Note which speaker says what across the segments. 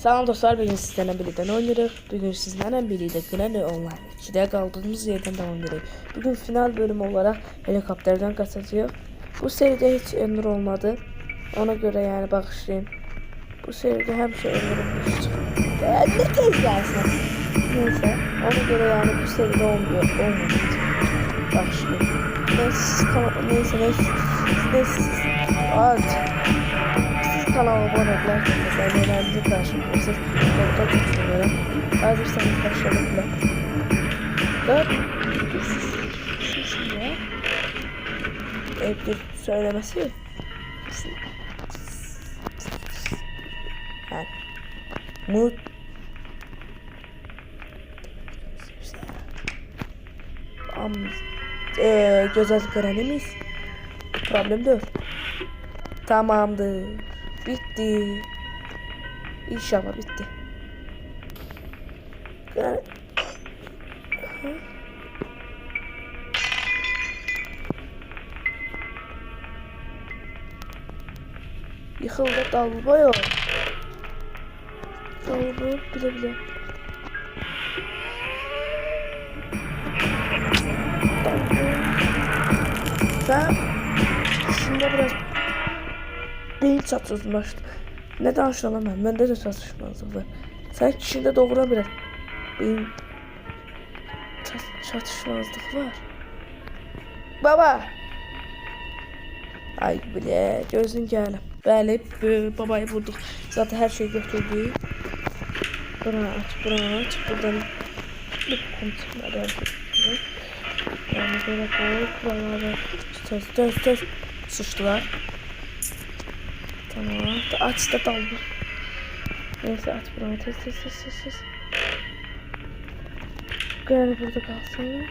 Speaker 1: Salam dostlar, bugün sizlerle birlikte oynayırıq. Bugün sizlerle birlikte Granny Online 2'de kaldığımız yerden devam edirik. Bugün final bölümü olarak helikopterden kaçacağıq. Bu seride hiç ömür olmadı. Ona göre yani bağışlayın. Bu seride hemşe ömürüm düştü. Ne tez gelsin. Neyse, ona göre yani bu seride olmadı. Bağışlayın. Neyse. Kanala abone olmayı, beğenilerinizi karşılıyorsunuz. Orada tutmuyorum. Hazırsanız başlayalım bile. Şimdi evde söylemesi yani güzel Granny'miz problem değil. Tamamdır. Bitti. İnşallah bitti. Yıkıldı dalba yok. Dalba bile. Ben şimdi biraz beyin çatışmıştı. Ne danışılamam, bende de çatışmazlık var. Sen kişide doğuran biraz beyin çatışmazlık var. Baba! Ay bile gözün geldi. Bəli, babayı vurduk. Zaten her şeyi götürdük. Buranı aç. Buradan bir kontrol yani böyle koy. Buralarda tez sıçtılar. Tamam. Aç da daldı. Neyse aç buranı. Tez. Granny burada kalsın.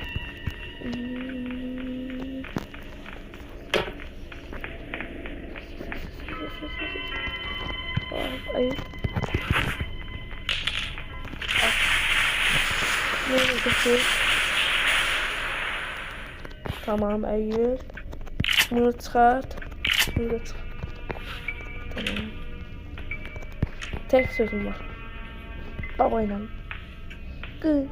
Speaker 1: Ay. Nerede? Tamam, ayır. Bunu çıkart. Burada çık. Tamam. Tek sözüm var. Babayla. Granny.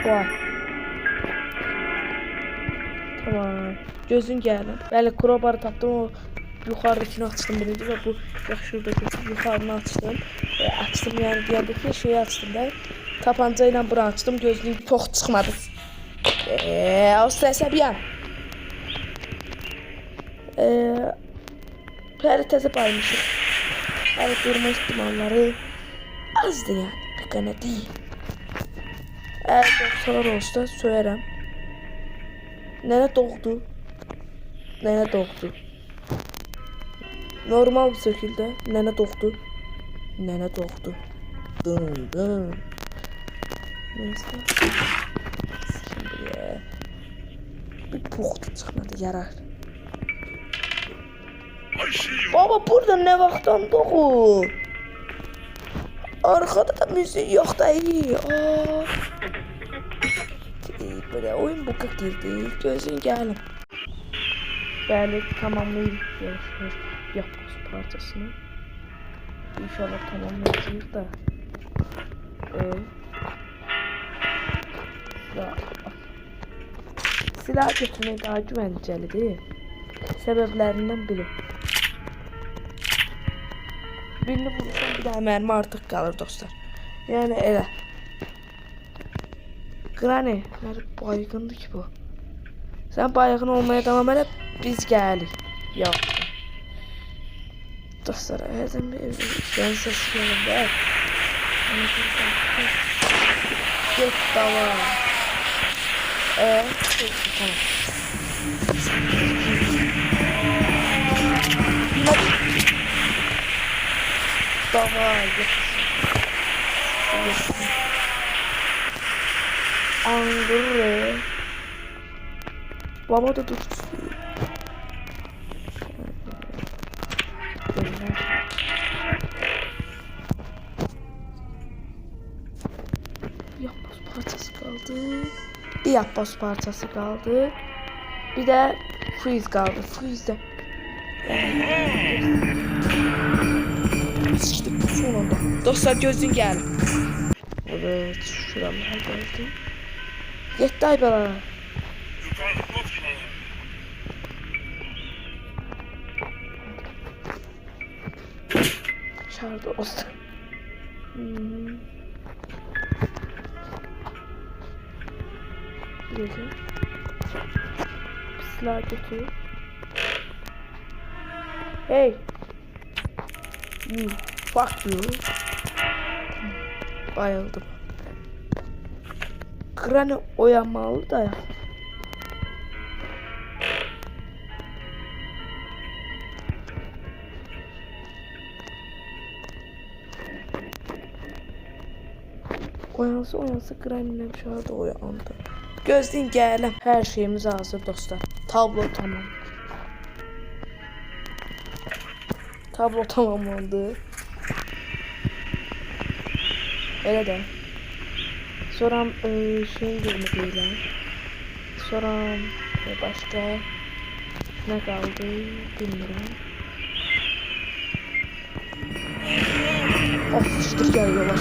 Speaker 1: Vay. Tamam. Gözün geldi. Bəli, krobarı tapdım. O yukarıdakini açtım birinci ve bu şuradaki yukarını açtım. Açtım yani diğerdeki şeyi açtım da. Tapancayla bura açtım. Gözlüğüm çok çıkmadı. O strese bir an. Peri tezi paylaşım. Evet, durma ihtimalleri azdı yani. Bir tane değil. Eğer doktorlar olsa söylerim. Nene doğdu. Normal bir şekilde nene doğdu. Dın. Neyse. Şimdi bir pohtu çıkmadı, yarar. Baba burada ne vaktan doğu? Arkada da müzik yok da iyi. Böyle oyun boka girdi. Gözün gelin. Bəli, tamamlayırıq yarışır. Yapboz parçasını. İnşallah tamamlayacağıq da. Silah götürmək daha güvəncəlidir. Səbəblərindən biri. Birini vursam bir daha mərmi artıq qalır dostlar. Yəni elə. Granny, baygındır ki bu. Sen baygın olmaya devam edip biz gəlik. Yok. Dostlar, herden bir ben ses gelin be. Get tamam. Tamam. Давай. Angure. Baba da dur. Yapboz parçası kaldı. Bir yapboz parçası kaldı. Bir de freeze kaldı. Freeze de. Dostlar gözün gel. Evet şuralara geldim. Yetti ay bala. Çağırdı olsun. Güzel. Silah götür. Hey. You. Fuck you. Bayıldım. Kranı oyanmalı da ya. Oyansa Kran'ın şu anda uyandı. Gözleyin gələm. Her şeyimiz hazır dostlar. Tablo tamam. Tablo tamamlandı. Öyle de. Sonra şeyin görmediyle. Sonra başka ne kaldı bilmiyorum. Of sıçtır geliyorlar.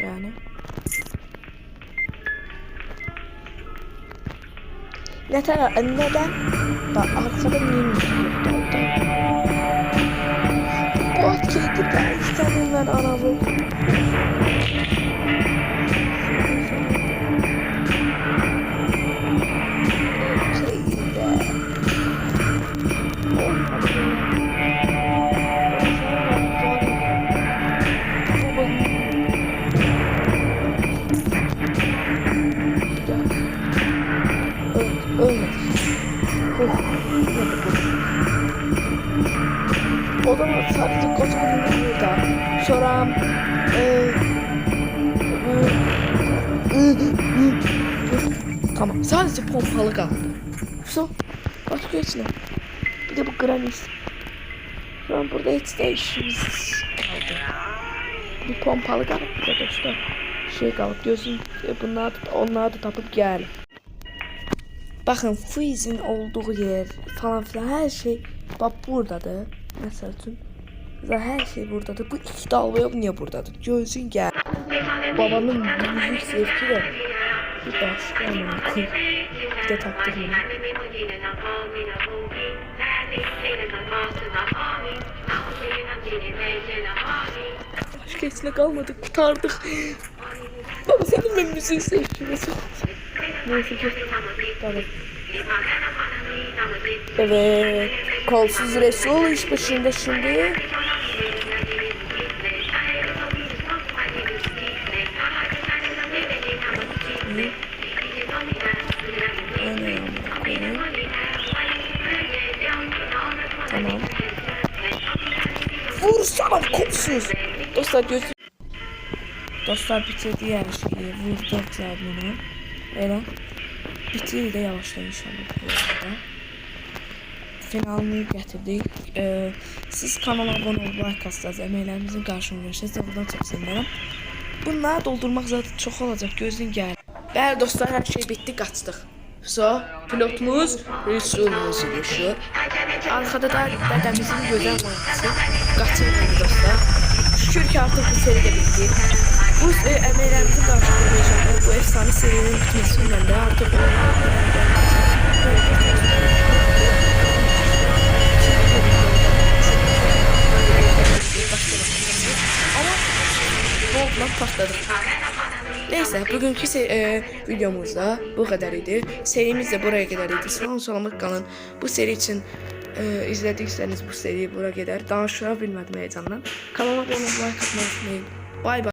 Speaker 1: Yani. Neden? Bak arkada niye müzik yok? Bu at kedi ben istedim ben anamı. O zaman sadece kocaman burada. Sonra tamam sadece pompalı kaldı. So başka hiç ne? Bir de bu granis. Şu an burada hiç de işimiz kaldı. Bir pompalı kaldı burada dostlar. Şey kaldı gözün onları da tapıp gel. Bakın Freeze'in olduğu yer falan filan her şey bak buradadır. Mesela her şey buradadır. Bu iki dalga yok niye buradadır? Gözün gel. Babanın müzik zevki de bir başka anlamda. Bir de taktım bunu. Başka içine kalmadık, kurtardık. Baba senin ben müzik zevkimiz. Neyse ki. Tamam. Evet. Kolsuz Resul iş başında şimdi. Tamam. Vursana kolsuz. Dostlar göz. Dostlar bitirdi her şeyi. Vurduklar bunu. Öyle. Bitir de yavaştan inşallah bu arada. Finalini getirdik. Siz kanala abone olup like atsanız əməklərimizin qarşılığını verirsiniz. Buradan çox sevinirəm. Bunları doldurmaq zaten çox olacaq. Gözün gəl. Bəli dostlar her şey bitti qaçdıq. So pilotumuz Resul'umuz yaşıyor. Arkada da dedemizin gözəl oyuncusu qaçırdı dostlar. Şükür ki artık bu seri de bitti. Bu əməklərimizin qarşılığını verirsiniz. Bu efsane serinin bitmesiyle de artık patladı. Neyse bugünkü videomuzda bu kadar idi. Serimiz de buraya kadar idi. Sağ kalın. Bu seri için izlediyseniz bu seri buraya kadar. Danışabilmedim heyecandan. Kanalıma abone olmayı, like atmayı unutmayın. Bye bye.